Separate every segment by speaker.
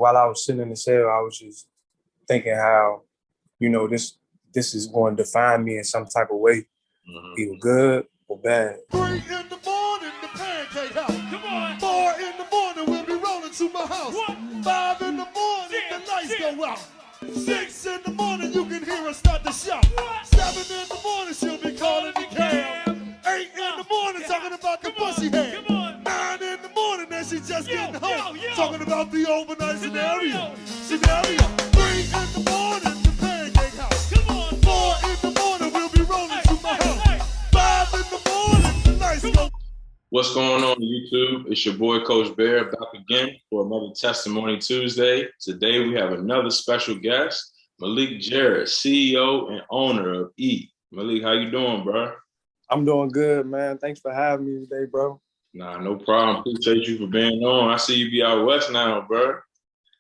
Speaker 1: while I was sitting in the cell, I was just thinking how, this is going to define me in some type of way, either good or bad.
Speaker 2: 3 in the morning, the pancake house. Come on. 4 in the morning, we'll be rolling to my house. What? 5 in the morning, the lights go out. 6 in the morning, you can hear us start to shout. What? 7 in the morning, she'll be calling the cab. 8 in the morning, talking about the pussy head. 9 in the morning, then she just getting home. Talking about the overnight scenario. 3 in the morning, the pancake house. Come on. 4 in the morning, we'll be rolling to my house. 5 in the morning, the lights go.
Speaker 3: What's going on YouTube? It's your boy Coach Bear back again for another Testimony Tuesday. Today we have another special guest, Malik Jarrett, CEO and owner of Ep3. Malik, how you doing, bro?
Speaker 1: I'm doing good, man. Thanks for having me today, bro.
Speaker 3: Nah, no problem. Appreciate you for being on. I see you be out west now, bro.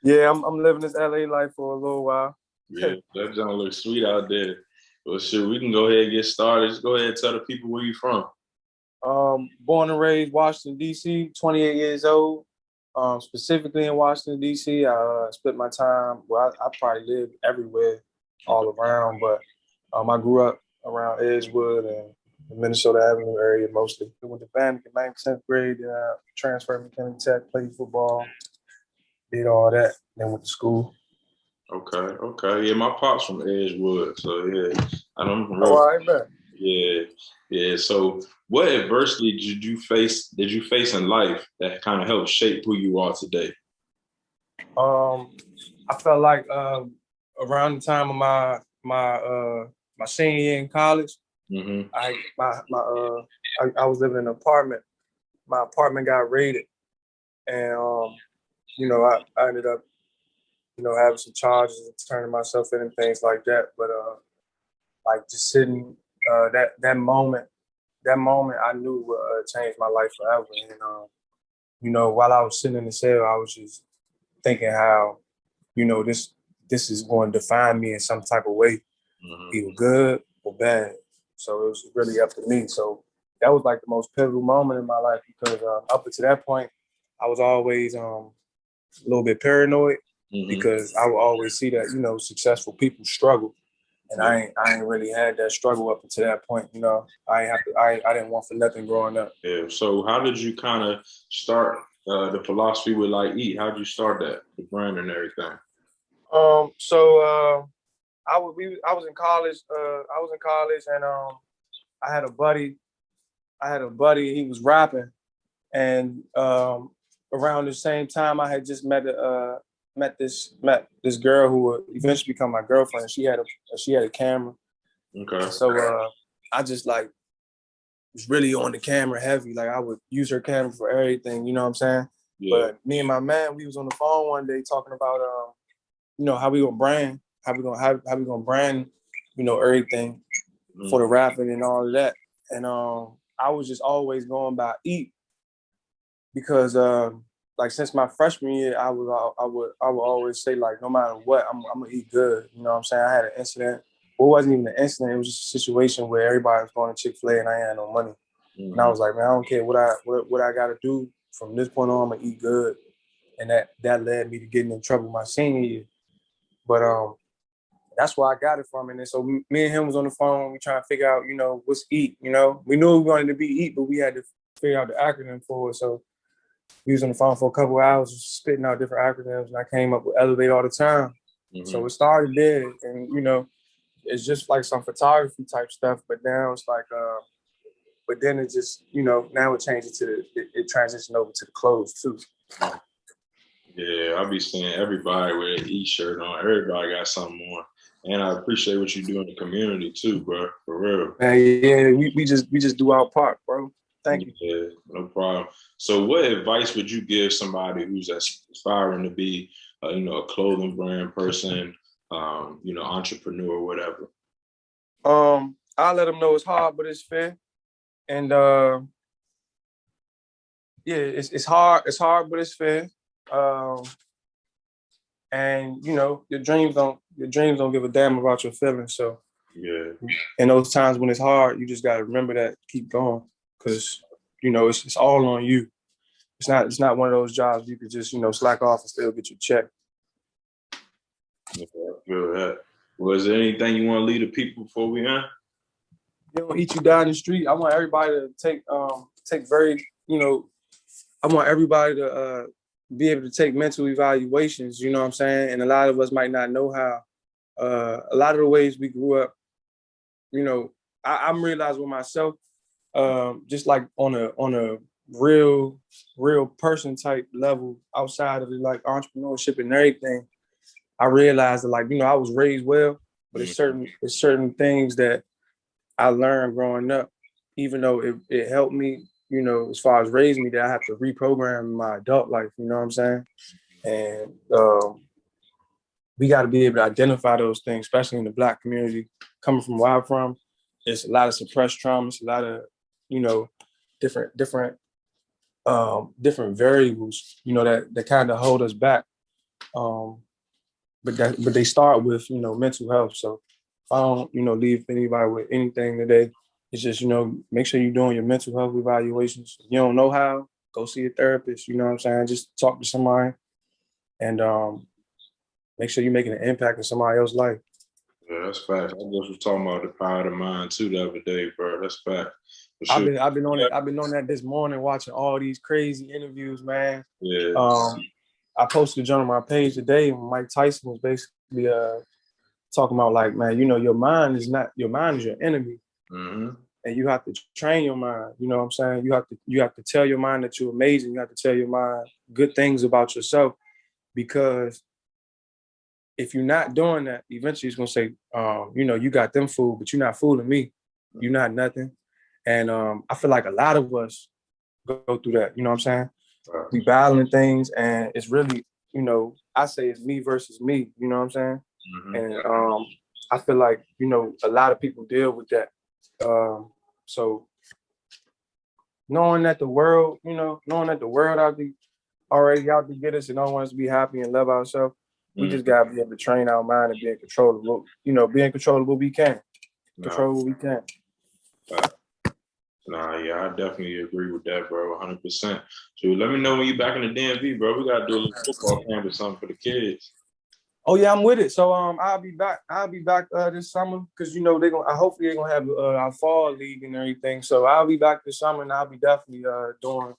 Speaker 1: Yeah, I'm living this LA life for a little while.
Speaker 3: Yeah, that don't look sweet out there. Well, shit, we can go ahead and get started. Just go ahead and tell the people where you from.
Speaker 1: Born and raised Washington, D.C., 28 years old. Specifically in Washington, D.C., I spent my time, I probably lived everywhere all around, but I grew up around Edgewood and the Minnesota Avenue area mostly. I went to Bannock in 9th, 10th grade, then I transferred to Kennedy Tech, played football, did all that, then went to school.
Speaker 3: Okay. Yeah, my pop's from Edgewood, so yeah. I don't know.
Speaker 1: Oh, I bet.
Speaker 3: Yeah. So what adversity did you face in life that kind of helped shape who you are today?
Speaker 1: I felt like around the time of my senior year in college, I was living in an apartment. My apartment got raided, and I ended up having some charges and turning myself in and things like that. But like just sitting that moment I knew would change my life forever. And while I was sitting in the cell, I was just thinking how this is going to define me in some type of way, either good or bad. So it was really up to me. So that was like the most pivotal moment in my life because up until that point, I was always a little bit paranoid because I would always see that successful people struggle. And I ain't really had that struggle up until that point. I didn't want for nothing growing up.
Speaker 3: Yeah. So how did you kind of start the philosophy with like Ep3? How did you start that, the brand and everything?
Speaker 1: I was in college. And I had a buddy. He was rapping, and around the same time, I had just met this girl who would eventually become my girlfriend. She had a camera.
Speaker 3: Okay.
Speaker 1: So I just like was really on the camera heavy. Like I would use her camera for everything. You know what I'm saying?
Speaker 3: Yeah.
Speaker 1: But me and my man, we was on the phone one day talking about how we gonna brand, how we gonna brand, everything for the rapping and all of that. And I was just always going by Ep because like since my freshman year, I would always say like no matter what, I'm gonna eat good. You know what I'm saying? I had an incident. Well, it wasn't even an incident. It was just a situation where everybody was going to Chick-fil-A and I had no money. And I was like, man, I don't care what I got to do from this point on. I'm gonna eat good, and that led me to getting in trouble my senior year. But that's where I got it from. And then so me and him was on the phone. We trying to figure out, what's Ep. We knew we wanted to be Ep, but we had to figure out the acronym for it. So we was on the phone for a couple of hours, spitting out different acronyms, and I came up with Elevate all the time. So it started there, and it's just like some photography type stuff. But now it's like, but then it just, now it changes it transitioned over to the clothes too.
Speaker 3: Yeah, I be seeing everybody with an Ep shirt on. Everybody got something on. And I appreciate what you do in the community too, bro. For real.
Speaker 1: Yeah, we just do our part, bro. Thank you.
Speaker 3: Yeah, no problem. So what advice would you give somebody who's aspiring to be, a clothing brand person, entrepreneur, whatever?
Speaker 1: I'll let them know it's hard, but it's fair. And it's hard, but it's fair. And your dreams don't give a damn about your feelings. So
Speaker 3: yeah,
Speaker 1: in those times when it's hard, you just gotta remember that, keep going, because it's all on you. It's not one of those jobs you could just slack off and still get your check.
Speaker 3: Yeah, I feel that. Was there anything you want to leave the people before we end?
Speaker 1: They don't eat you down the street. I want everybody to take very, I want everybody to be able to take mental evaluations, you know what I'm saying? And a lot of us might not know how. A lot of the ways we grew up, I'm realizing with myself, just like on a real person type level outside of like entrepreneurship and everything, I realized that I was raised well, but it's certain things that I learned growing up, even though it helped me, as far as raising me, that I have to reprogram in my adult life, you know what I'm saying? And we got to be able to identify those things, especially in the Black community. Coming from where I'm from, it's a lot of suppressed traumas, a lot of, different variables, that kind of hold us back. But they start with, mental health. So if I don't, leave anybody with anything today, it's just, make sure you're doing your mental health evaluations. If you don't know how, go see a therapist, you know what I'm saying? Just talk to somebody and make sure you're making an impact in somebody else's life.
Speaker 3: Yeah, that's fact. I just was talking about the power of the mind too the other day, bro. That's fact.
Speaker 1: Sure. I've been on it. I've been on that this morning, watching all these crazy interviews, man.
Speaker 3: Yeah.
Speaker 2: I posted on my page today, and Mike Tyson was basically talking about like, man, your mind is your enemy, and you have to train your mind. You know what I'm saying? You have to tell your mind that you're amazing. You have to tell your mind good things about yourself, because if you're not doing that, eventually it's gonna say, you got them fooled, but you're not fooling me. You're not nothing. And I feel like a lot of us go through that. You know what I'm saying? We battling things, and it's really, I say it's me versus me. You know what I'm saying? And I feel like, a lot of people deal with that. So knowing that the world already out to get us and all wants to be happy and love ourselves, we just gotta be able to train our mind and be in control of what we can. Control what we can.
Speaker 3: Nah, yeah, I definitely agree with that, bro, 100%. So let me know when you're back in the DMV, bro. We gotta do a little football camp or something for the kids.
Speaker 1: Oh yeah, I'm with it. So I'll be back this summer, because hopefully they're gonna have our fall league and everything. So I'll be back this summer, and I'll be definitely doing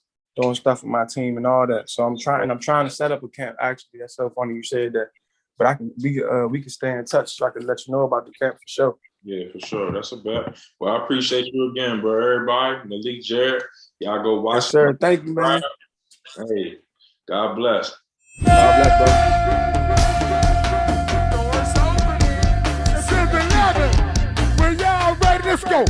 Speaker 1: stuff with my team and all that. So I'm trying to set up a camp. Actually, that's so funny you said that. But we can stay in touch, so I can let you know about the camp for sure.
Speaker 3: Yeah, for sure. That's a bet. Well, I appreciate you again, bro. Everybody, Malik Jarrett, y'all go watch.
Speaker 1: Yes, sir. Thank you, man.
Speaker 3: Hey, God bless.
Speaker 1: God bless, bro.
Speaker 2: Doors open. It's 11. When y'all ready, let's go.